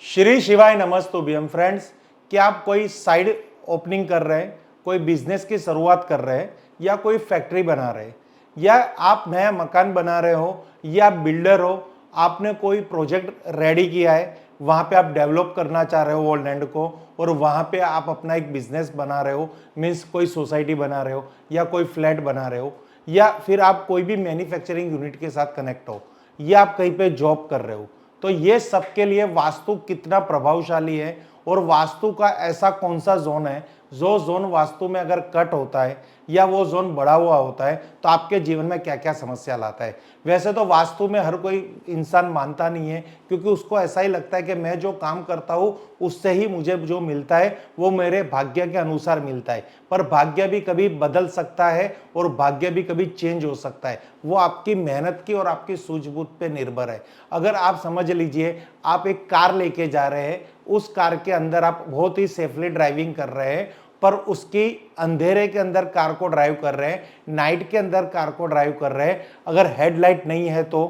श्री शिवाय नमस्तुभ्यम फ्रेंड्स। क्या आप कोई साइड ओपनिंग कर रहे हैं, कोई बिजनेस की शुरुआत कर रहे हैं, या कोई फैक्ट्री बना रहे हैं, या आप नया मकान बना रहे हो, या आप बिल्डर हो, आपने कोई प्रोजेक्ट रेडी किया है, वहाँ पे आप डेवलप करना चाह रहे हो वो लैंड को, और वहाँ पे आप अपना एक बिजनेस बना रहे हो, मीन्स कोई सोसाइटी बना रहे हो या कोई फ्लैट बना रहे हो, या फिर आप कोई भी मैन्युफैक्चरिंग यूनिट के साथ कनेक्ट हो, या आप कहीं पे जॉब कर रहे हो, तो ये सबके लिए वास्तु कितना प्रभावशाली है और वास्तु का ऐसा कौन सा जोन है जो जोन वास्तु में अगर कट होता है या वो जोन बढ़ा हुआ होता है तो आपके जीवन में क्या क्या समस्या लाता है। वैसे तो वास्तु में हर कोई इंसान मानता नहीं है, क्योंकि उसको ऐसा ही लगता है कि मैं जो काम करता हूँ उससे ही मुझे जो मिलता है वो मेरे भाग्य के अनुसार मिलता है। पर भाग्य भी कभी बदल सकता है और भाग्य भी कभी चेंज हो सकता है, वो आपकी मेहनत की और आपकी सूझबूझ पे निर्भर है। अगर आप समझ लीजिए, आप एक कार लेके जा रहे हैं, उस कार के अंदर आप बहुत ही सेफली ड्राइविंग कर रहे हैं, पर उसकी अंधेरे के अंदर कार को ड्राइव कर रहे हैं, नाइट के अंदर कार को ड्राइव कर रहे हैं, अगर हेडलाइट नहीं है तो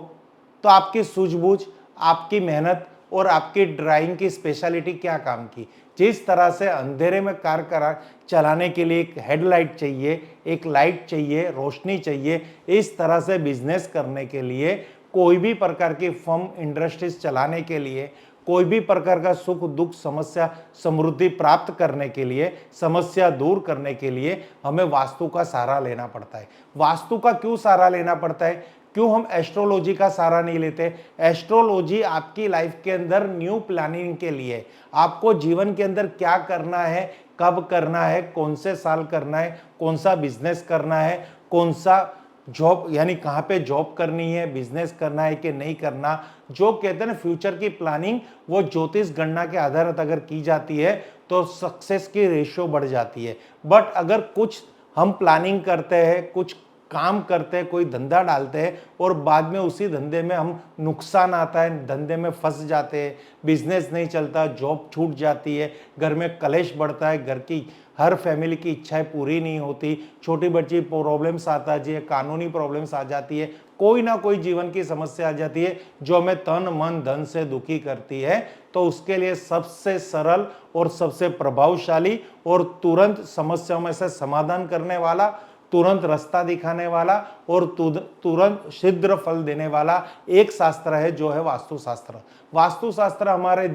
आपकी सूझबूझ, आपकी मेहनत और आपकी ड्राइविंग की स्पेशलिटी क्या काम की। जिस तरह से अंधेरे में कार चलाने के लिए एक हेडलाइट चाहिए, एक लाइट चाहिए, रोशनी चाहिए, इस तरह से बिजनेस करने के लिए, कोई भी प्रकार की फर्म इंडस्ट्रीज चलाने के लिए, कोई भी प्रकार का सुख दुख समस्या समृद्धि प्राप्त करने के लिए, समस्या दूर करने के लिए हमें वास्तु का सहारा लेना पड़ता है। वास्तु का क्यों सहारा लेना पड़ता है? क्यों हम एस्ट्रोलॉजी का सहारा नहीं लेते? एस्ट्रोलॉजी आपकी लाइफ के अंदर न्यू प्लानिंग के लिए, आपको जीवन के अंदर क्या करना है, कब करना है, कौन से साल करना है, कौन सा बिजनेस करना है, कौन सा जॉब यानी कहाँ पे जॉब करनी है, बिजनेस करना है कि नहीं करना, जो कहते हैं ना फ्यूचर की प्लानिंग, वो ज्योतिष गणना के आधार पर अगर की जाती है तो सक्सेस की रेशियो बढ़ जाती है। बट अगर कुछ हम प्लानिंग करते हैं, कुछ काम करते हैं, कोई धंधा डालते हैं और बाद में उसी धंधे में हम नुकसान आता है, धंधे में फंस जाते हैं, बिजनेस नहीं चलता, जॉब छूट जाती है, घर में कलेश बढ़ता है, घर की हर फैमिली की इच्छाएं पूरी नहीं होती, छोटी बच्ची प्रॉब्लम्स आता है, कानूनी प्रॉब्लम्स आ जाती है, कोई ना कोई जीवन की समस्या आ जाती है जो हमें तन मन धन से दुखी करती है। तो उसके लिए सबसे सरल और सबसे प्रभावशाली और तुरंत समस्याओं में से समाधान करने वाला, तुरंत रास्ता दिखाने वाला और तुरंत शीघ्र फल देने वाला एक शास्त्र है जो है वास्तुशास्त्र। वास्तुशास्त्र हमारे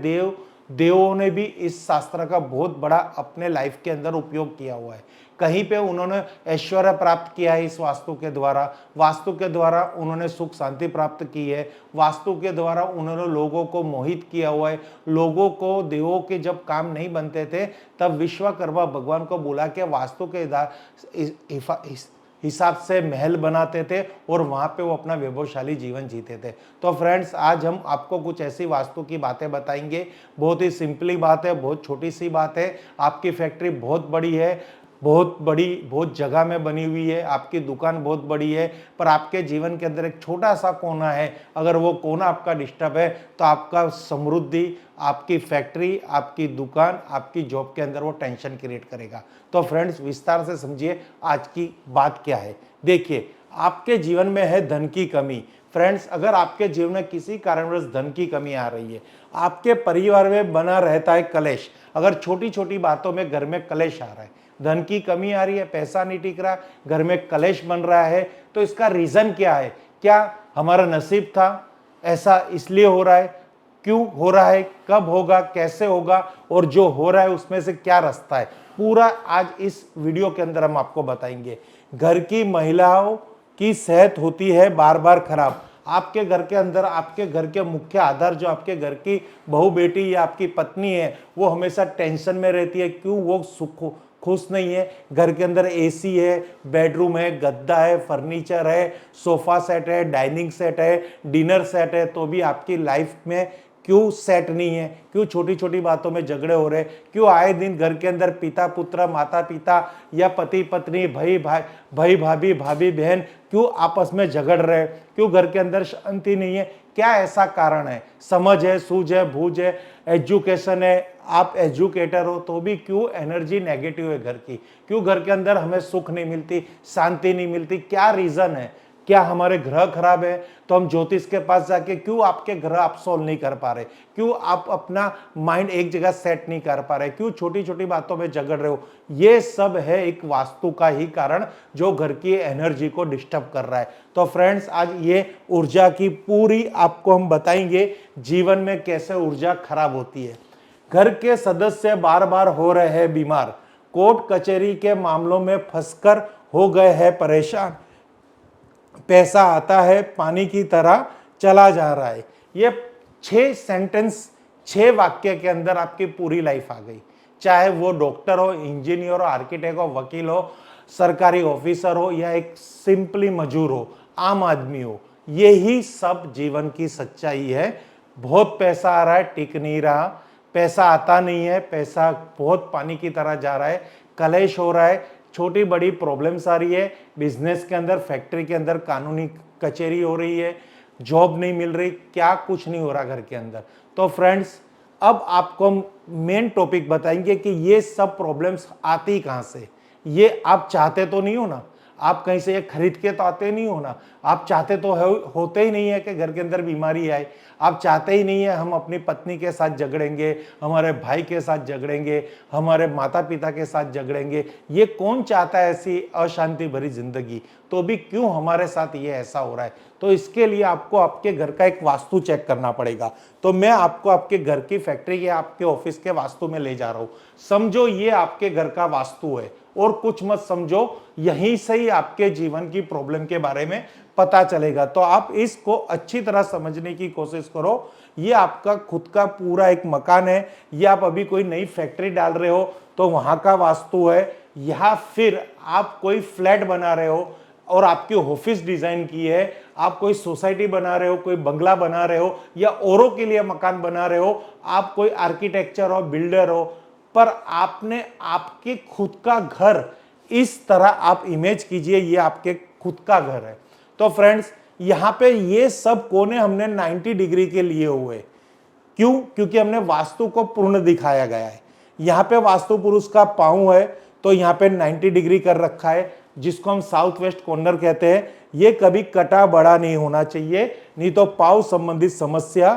देवों ने भी इस शास्त्र का बहुत बड़ा अपने लाइफ के अंदर उपयोग किया हुआ है। कहीं पे उन्होंने ऐश्वर्य प्राप्त किया है इस वास्तु के द्वारा, वास्तु के द्वारा उन्होंने सुख शांति प्राप्त की है, वास्तु के द्वारा उन्होंने लोगों को मोहित किया हुआ है। लोगों को, देवों के जब काम नहीं बनते थे तब विश्वकर्मा भगवान को बुला के वास्तु के हिसाब से महल बनाते थे और वहां पे वो अपना वैभवशाली जीवन जीते थे। तो फ्रेंड्स, आज हम आपको कुछ ऐसी वास्तु की बातें बताएंगे। बहुत ही सिंपली बात है, बहुत छोटी सी बात है। आपकी फैक्ट्री बहुत बड़ी है, बहुत बड़ी, बहुत जगह में बनी हुई है, आपकी दुकान बहुत बड़ी है, पर आपके जीवन के अंदर एक छोटा सा कोना है, अगर वो कोना आपका डिस्टर्ब है तो आपका समृद्धि, आपकी फैक्ट्री, आपकी दुकान, आपकी जॉब के अंदर वो टेंशन क्रिएट करेगा। तो फ्रेंड्स, विस्तार से समझिए आज की बात क्या है। देखिए, आपके जीवन में है धन की कमी। फ्रेंड्स, अगर आपके जीवन में किसी कारणवश धन की कमी आ रही है, आपके परिवार में बना रहता है कलेश, अगर छोटी छोटी बातों में घर में कलेश आ रहा है, धन की कमी आ रही है, पैसा नहीं टिक रहा, घर में कलेश बन रहा है, तो इसका रीजन क्या है? क्या हमारा नसीब था, ऐसा इसलिए हो रहा है, क्यों हो रहा है, कब होगा, कैसे होगा, और जो हो रहा है उसमें से क्या रास्ता है, पूरा आज इस वीडियो के अंदर हम आपको बताएंगे। घर की महिलाओं की सेहत होती है बार बार खराब। आपके घर के अंदर, आपके घर के मुख्य आधार जो आपके घर की बहू बेटी या आपकी पत्नी है, वो हमेशा टेंशन में रहती है। क्यों? वो खुश नहीं है। घर के अंदर एसी है, बेडरूम है, गद्दा है, फर्नीचर है, सोफा सेट है, डाइनिंग सेट है, डिनर सेट है, तो भी आपकी लाइफ में क्यों सेट नहीं है? क्यों छोटी छोटी बातों में झगड़े हो रहे? क्यों आए दिन घर के अंदर पिता पुत्र, माता पिता या पति पत्नी, भाई भाभी, भाभी बहन क्यों आपस में झगड़ रहे? क्यों घर के अंदर शांति नहीं है? क्या ऐसा कारण है? समझ है, सूझ है, बूझ है, एजुकेशन है, आप एजुकेटर हो तो भी क्यों एनर्जी नेगेटिव है घर की? क्यों घर के अंदर हमें सुख नहीं मिलती, शांति नहीं मिलती? क्या रीजन है? क्या हमारे ग्रह खराब है तो हम ज्योतिष के पास जाके क्यों आपके ग्रह आप सोल्व नहीं कर पा रहे, क्यों आप अपना माइंड एक जगह सेट नहीं कर पा रहे, क्यों छोटी छोटी बातों में झगड़ रहे हो। ये सब है एक वास्तु का ही कारण जो घर की एनर्जी को डिस्टर्ब कर रहा है। तो फ्रेंड्स, आज ये ऊर्जा की पूरी आपको हम बताएंगे जीवन में कैसे ऊर्जा खराब होती है। घर के सदस्य बार बार हो रहे हैं बीमार, कोर्ट कचहरी के मामलों में फंसकर हो गए हैं परेशान, पैसा आता है पानी की तरह चला जा रहा है। ये 6 सेंटेंस 6 वाक्य के अंदर आपकी पूरी लाइफ आ गई। चाहे वो डॉक्टर हो, इंजीनियर हो, आर्किटेक्ट हो, वकील हो, सरकारी ऑफिसर हो या एक सिंपली मजदूर हो, आम आदमी हो, यही सब जीवन की सच्चाई है। बहुत पैसा आ रहा है, टिक नहीं रहा, पैसा आता नहीं है, पैसा बहुत पानी की तरह जा रहा है, कलेश हो रहा है, छोटी बड़ी प्रॉब्लम्स आ रही है, बिजनेस के अंदर, फैक्ट्री के अंदर कानूनी कचहरी हो रही है, जॉब नहीं मिल रही, क्या कुछ नहीं हो रहा घर के अंदर। तो फ्रेंड्स, अब आपको मेन टॉपिक बताएंगे कि ये सब प्रॉब्लम्स आती कहाँ से। ये आप चाहते तो नहीं हो ना, आप कहीं से ये खरीद के तो आते नहीं हो ना, आप चाहते तो होते ही नहीं है कि घर के अंदर बीमारी आए, आप चाहते ही नहीं है हम अपनी पत्नी के साथ झगड़ेंगे, हमारे भाई के साथ झगड़ेंगे, हमारे माता पिता के साथ झगड़ेंगे। ये कौन चाहता है ऐसी अशांति भरी जिंदगी, तो भी क्यों हमारे साथ ये ऐसा हो रहा है। तो इसके लिए आपको आपके घर का एक वास्तु चेक करना पड़ेगा। तो मैं आपको आपके घर की, फैक्ट्री या आपके ऑफिस के वास्तु में ले जा रहा हूं। समझो ये आपके घर का वास्तु है और कुछ मत समझो, यहीं से ही आपके जीवन की प्रॉब्लम के बारे में पता चलेगा। तो आप इसको अच्छी तरह समझने की कोशिश करो। ये आपका खुद का पूरा एक मकान है, या आप अभी कोई नई फैक्ट्री डाल रहे हो तो वहां का वास्तु है, या फिर आप कोई फ्लैट बना रहे हो और आपकी ऑफिस डिजाइन की है, आप कोई सोसाइटी बना रहे हो, कोई बंगला बना रहे हो, या औरों के लिए मकान बना रहे हो, आप कोई आर्किटेक्चर हो, बिल्डर हो, पर आपने आपके खुद का घर इस तरह आप इमेज कीजिए, ये आपके खुद का घर है। तो फ्रेंड्स, यहां पे ये सब कोने हमने 90 डिग्री के लिए हुए। क्यों? क्योंकि हमने वास्तु को पूर्ण दिखाया गया है। यहाँ पे वास्तु पुरुष का पांव है तो यहाँ पे 90 डिग्री कर रखा है, जिसको हम साउथ वेस्ट कॉर्नर कहते हैं। ये कभी कटा बड़ा नहीं होना चाहिए, नहीं तो पांव संबंधित समस्या,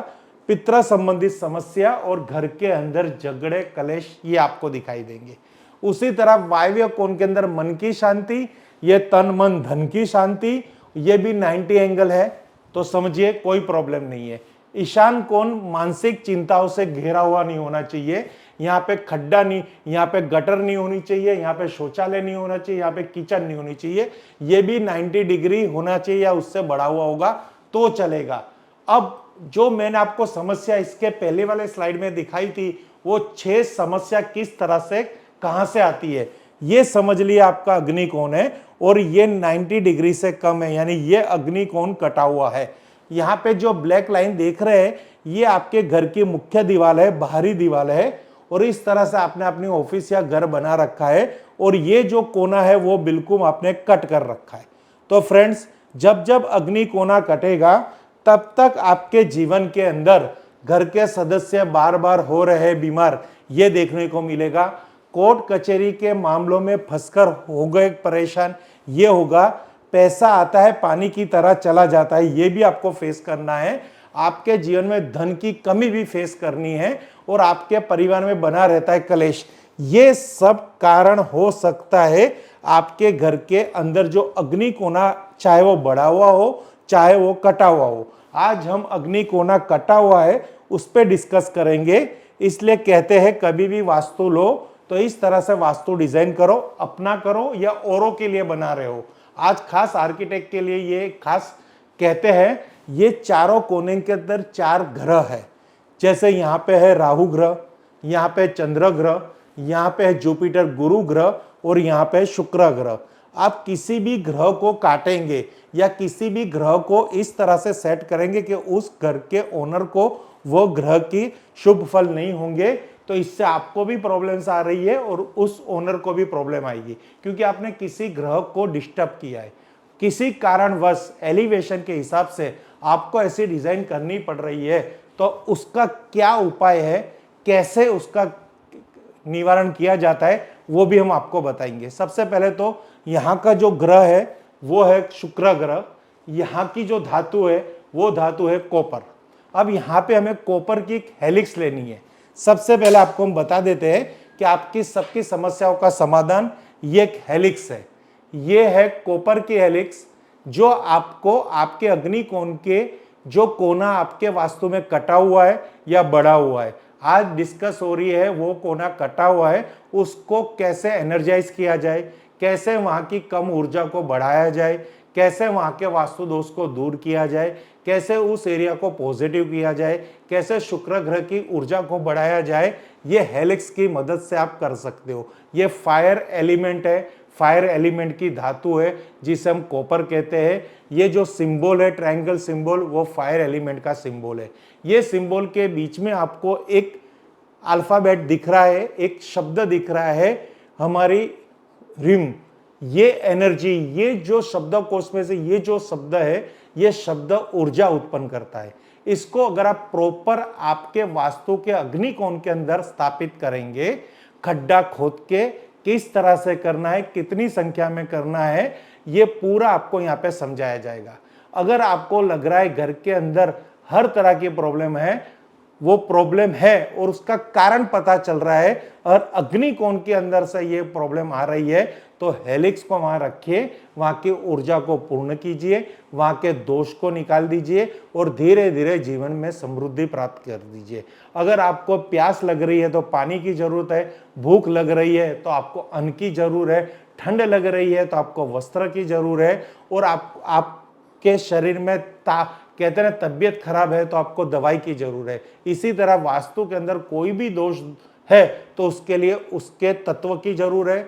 पितृ संबंधित समस्या और घर के अंदर झगड़े कलेश ये आपको दिखाई देंगे। उसी तरह वायव्य कोण के अंदर मन की शांति, ये तन मन धन की शांति, ये भी 90 एंगल है, तो समझिए कोई प्रॉब्लम नहीं है। ईशान कोण मानसिक चिंताओं से घिरा हुआ नहीं होना चाहिए। यहाँ पे खड्डा नहीं, यहाँ पे गटर नहीं होनी चाहिए, यहाँ पे शौचालय नहीं होना चाहिए, यहाँ पे किचन नहीं होनी चाहिए। ये भी 90 डिग्री होना चाहिए या उससे बढ़ा हुआ होगा तो चलेगा। अब जो मैंने आपको समस्या इसके पहले वाले स्लाइड में दिखाई थी, वो 6 समस्या किस तरह से कहां से आती है, ये समझ लिया आपका अग्निकोण है और ये 90 डिग्री से कम है, यानी ये अग्निकोण कटा हुआ है। यहाँ पे जो ब्लैक लाइन देख रहे हैं, ये आपके घर की मुख्य दीवार है, बाहरी दीवार है, और इस तरह से आपने अपनी ऑफिस या घर बना रखा है, और ये जो कोना है वो बिल्कुल आपने कट कर रखा है। तो फ्रेंड्स, जब जब अग्निकोणा कटेगा तब तक आपके जीवन के अंदर घर के सदस्य बार बार हो रहे बीमार, ये देखने को मिलेगा। कोर्ट कचहरी के मामलों में फंसकर हो गए परेशान, ये होगा। पैसा आता है पानी की तरह चला जाता है, ये भी आपको फेस करना है। आपके जीवन में धन की कमी भी फेस करनी है, और आपके परिवार में बना रहता है कलेश। ये सब कारण हो सकता है आपके घर के अंदर जो अग्निकोणा, चाहे वो बढ़ा हुआ हो चाहे वो कटा हुआ हो। आज हम अग्निकोणा कटा हुआ है उस पर डिस्कस करेंगे। इसलिए कहते हैं कभी भी वास्तु लो तो इस तरह से वास्तु डिजाइन करो, अपना करो या औरों के लिए बना रहे हो। आज खास आर्किटेक्ट के लिए ये खास कहते हैं। ये चारों कोने के अंदर 4 ग्रह है, जैसे यहाँ पे है राहु ग्रह, यहाँ पे चंद्र ग्रह, यहाँ पे है जुपिटर गुरु ग्रह, और यहाँ पे शुक्र ग्रह। आप किसी भी ग्रह को काटेंगे या किसी भी ग्रह को इस तरह से सेट करेंगे कि उस घर के ओनर को वो ग्रह की शुभ फल नहीं होंगे, तो इससे आपको भी प्रॉब्लम्स आ रही है और उस ओनर को भी प्रॉब्लम आएगी, क्योंकि आपने किसी ग्रह को डिस्टर्ब किया है। किसी कारणवश एलिवेशन के हिसाब से आपको ऐसी डिजाइन करनी पड़ रही है, तो उसका क्या उपाय है, कैसे उसका निवारण किया जाता है, वो भी हम आपको बताएंगे। सबसे पहले तो यहाँ का जो ग्रह है वो है शुक्र ग्रह। यहाँ की जो धातु है वो धातु है कॉपर। अब यहाँ पे हमें कॉपर की एक हेलिक्स लेनी है। सबसे पहले आपको हम बता देते हैं कि आपकी सबकी समस्याओं का समाधान ये एक हेलिक्स है। ये है कॉपर की हेलिक्स, जो आपको आपके अग्निकोण के जो कोना आपके वास्तु में कटा हुआ है या बढ़ा हुआ है, आज डिस्कस हो रही है वो कोना कटा हुआ है, उसको कैसे एनर्जाइज किया जाए, कैसे वहां की कम ऊर्जा को बढ़ाया जाए, कैसे वहां के वास्तु दोष को दूर किया जाए, कैसे उस एरिया को पॉजिटिव किया जाए, कैसे शुक्र ग्रह की ऊर्जा को बढ़ाया जाए, ये हेलिक्स की मदद से आप कर सकते हो। ये फायर एलिमेंट है, फायर एलिमेंट की धातु है जिसे हम कॉपर कहते हैं। ये जो सिंबल है ट्रायंगल सिंबल, वो फायर एलिमेंट का सिंबल है। ये सिंबल के बीच में आपको एक अल्फाबेट दिख रहा है, एक शब्द दिख रहा है, हमारी रिम। ये एनर्जी, ये जो शब्दकोश में से ये जो शब्द है, ये शब्द ऊर्जा उत्पन्न करता है। इसको अगर आप प्रॉपर आपके वास्तु के अग्निकोण के अंदर स्थापित करेंगे, खड्डा खोद के किस तरह से करना है, कितनी संख्या में करना है, ये पूरा आपको यहाँ पे समझाया जाएगा। अगर आपको लग रहा है घर के अंदर हर तरह की प्रॉब्लम है, वो प्रॉब्लम है और उसका कारण पता चल रहा है और अग्निकोण के अंदर से ये प्रॉब्लम आ रही है, तो हेलिक्स को वहां रखिए, वहां की ऊर्जा को पूर्ण कीजिए, वहां के दोष को निकाल दीजिए और धीरे धीरे जीवन में समृद्धि प्राप्त कर दीजिए। अगर आपको प्यास लग रही है तो पानी की जरूरत है, भूख लग रही है तो आपको अन्न की जरूरत है, ठंड लग रही है तो आपको वस्त्र की जरूरत है, और आपके शरीर में कहते हैं तबीयत खराब है तो आपको दवाई की जरूरत है। इसी तरह वास्तु के अंदर कोई भी दोष है तो उसके लिए उसके तत्व की जरूरत है,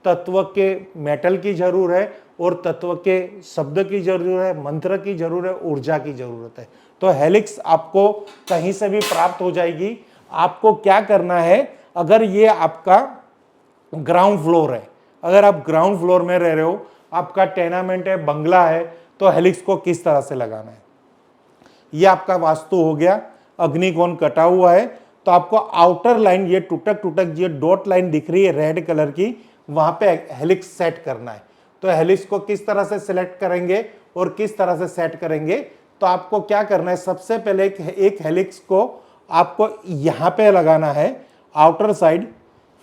तत्व के मेटल की जरूरत है, और तत्व के शब्द की जरूरत है, मंत्र की जरूरत है, ऊर्जा की जरूरत है। तो हेलिक्स आपको कहीं से भी प्राप्त हो जाएगी। आपको क्या करना है, अगर ये आपका ग्राउंड फ्लोर है, अगर आप ग्राउंड फ्लोर में रह रहे हो, आपका टेनामेंट है, बंगला है, तो हेलिक्स को किस तरह से लगाना है। ये आपका वास्तु हो गया, अग्निकोण कटा हुआ है, तो आपको आउटर लाइन, ये टूटक टूटक ये डॉट लाइन दिख रही है रेड कलर की, वहां पे हेलिक्स सेट करना है। तो हेलिक्स को किस तरह से सिलेक्ट करेंगे और किस तरह से सेट करेंगे, तो आपको क्या करना है, सबसे पहले एक हेलिक्स को आपको यहां पे लगाना है आउटर साइड,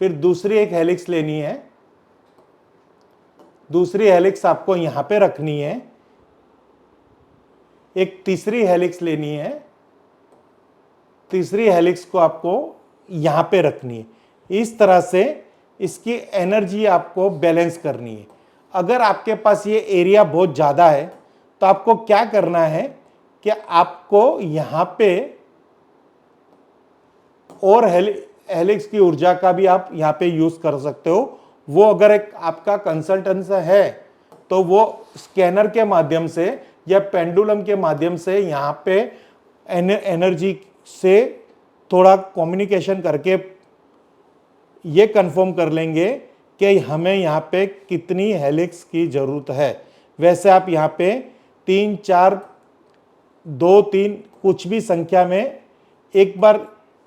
फिर दूसरी एक हेलिक्स लेनी है, दूसरी हेलिक्स आपको यहां पे रखनी है, एक तीसरी हेलिक्स लेनी है, तीसरी हेलिक्स को आपको यहां पे रखनी है। इस तरह से इसकी एनर्जी आपको बैलेंस करनी है। अगर आपके पास ये एरिया बहुत ज़्यादा है तो आपको क्या करना है कि आपको यहां पे और हेलिक्स की ऊर्जा का भी आप यहां पे यूज कर सकते हो। वो अगर एक आपका कंसल्टेंट है तो वो स्कैनर के माध्यम से या पेंडुलम के माध्यम से यहाँ पे एनर्जी से थोड़ा कम्युनिकेशन करके ये कंफर्म कर लेंगे कि हमें यहाँ पे कितनी हेलिक्स की ज़रूरत है। वैसे आप यहाँ पे 3, 4, 2, 3 कुछ भी संख्या में एक बार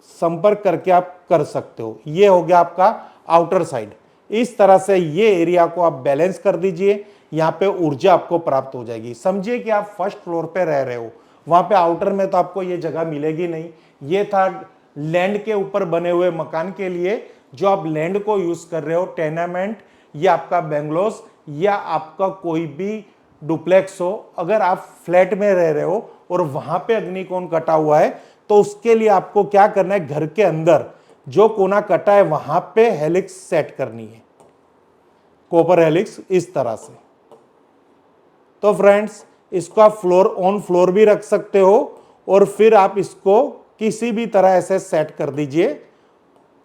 संपर्क करके आप कर सकते हो। ये हो गया आपका आउटर साइड। इस तरह से ये एरिया को आप बैलेंस कर दीजिए, यहाँ पे ऊर्जा आपको प्राप्त हो जाएगी। समझिए कि आप फर्स्ट फ्लोर पे रह रहे हो, वहां पे आउटर में तो आपको ये जगह मिलेगी नहीं। ये था लैंड के ऊपर बने हुए मकान के लिए, जो आप लैंड को यूज कर रहे हो, टेनामेंट या आपका बेंगलोस या आपका कोई भी डुप्लेक्स हो। अगर आप फ्लैट में रह रहे हो और वहां पे अग्निकोण कटा हुआ है, तो उसके लिए आपको क्या करना है, घर के अंदर जो कोना कटा है वहां पे हेलिक्स सेट करनी है, कॉपर हेलिक्स इस तरह से। तो फ्रेंड्स, इसको आप फ्लोर ऑन फ्लोर भी रख सकते हो और फिर आप इसको किसी भी तरह ऐसे सेट कर दीजिए।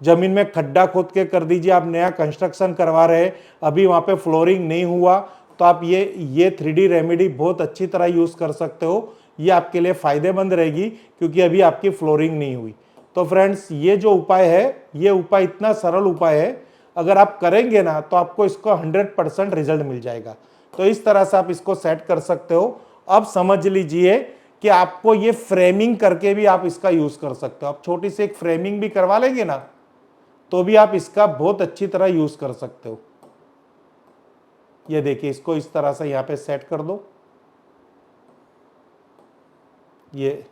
जमीन में खड्डा खोद के कर दीजिए। आप नया कंस्ट्रक्शन करवा रहे हैं, अभी वहां पे फ्लोरिंग नहीं हुआ, तो आप ये 3D रेमेडी बहुत अच्छी तरह यूज कर सकते हो। ये आपके लिए फायदेमंद रहेगी क्योंकि अभी आपकी फ्लोरिंग नहीं हुई। तो फ्रेंड्स, ये जो उपाय है, ये उपाय इतना सरल उपाय है, अगर आप करेंगे ना तो आपको इसको 100% रिजल्ट मिल जाएगा। तो इस तरह से आप इसको सेट कर सकते हो। अब समझ लीजिए कि आपको ये फ्रेमिंग करके भी आप इसका यूज कर सकते हो। आप छोटी सी एक फ्रेमिंग भी करवा लेंगे ना तो भी आप इसका बहुत अच्छी तरह यूज कर सकते हो। ये देखिए, इसको इस तरह से यहाँ पे सेट कर दो। ये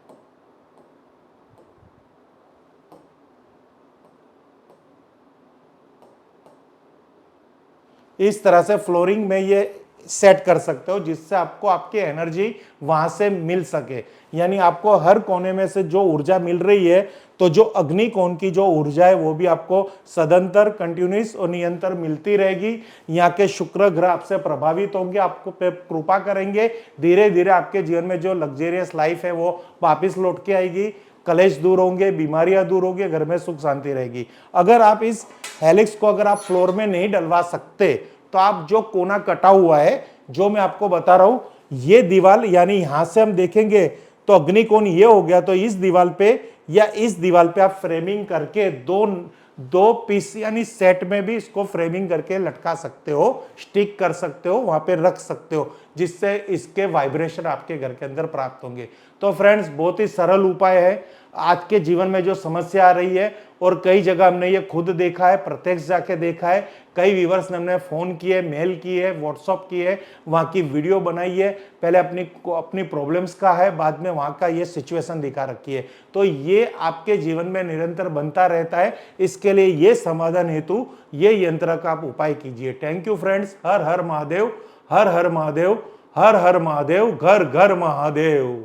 इस तरह से फ्लोरिंग में ये सेट कर सकते हो, जिससे आपको आपकी एनर्जी वहां से मिल सके। यानी आपको हर कोने में से जो ऊर्जा मिल रही है, तो जो अग्नि कोण की जो ऊर्जा है वो भी आपको सदंतर, कंटिन्यूस और निरंतर मिलती रहेगी। यहाँ के शुक्र ग्रह आपसे प्रभावित होंगे, आपको पे कृपा करेंगे। धीरे धीरे आपके जीवन में जो लग्जेरियस लाइफ है वो वापिस लौट के आएगी। कलेश दूर होंगे, बीमारियां दूर होंगी, घर में सुख शांति रहेगी। अगर आप इस हेलिक्स को अगर आप फ्लोर में नहीं डलवा सकते, तो आप जो कोना कटा हुआ है, जो मैं आपको बता रहा हूं, ये दीवार, यानी यहां से हम देखेंगे तो अग्निकोण ये हो गया, तो इस दीवार पे या इस दीवार पे आप फ्रेमिंग करके दो पीस यानी सेट में भी इसको फ्रेमिंग करके लटका सकते हो, स्टिक कर सकते हो, वहां पे रख सकते हो, जिससे इसके वाइब्रेशन आपके घर के अंदर प्राप्त होंगे। तो फ्रेंड्स, बहुत ही सरल उपाय है। आज के जीवन में जो समस्या आ रही है, और कई जगह हमने ये खुद देखा है, प्रत्यक्ष जाके देखा है, कई व्यूवर्स ने हमने फोन किए, मेल किए, व्हाट्सअप किए, वहां की वीडियो बनाई है, पहले अपनी प्रॉब्लम्स का है, बाद में वहां का ये सिचुएशन दिखा रखी है। तो ये आपके जीवन में निरंतर बनता रहता है। इसके लिए ये समाधान हेतु ये यंत्र का आप उपाय कीजिए। Thank you friends. Har Har Mahadev, Har Har Mahadev, Har Har Mahadev, घर घर महादेव।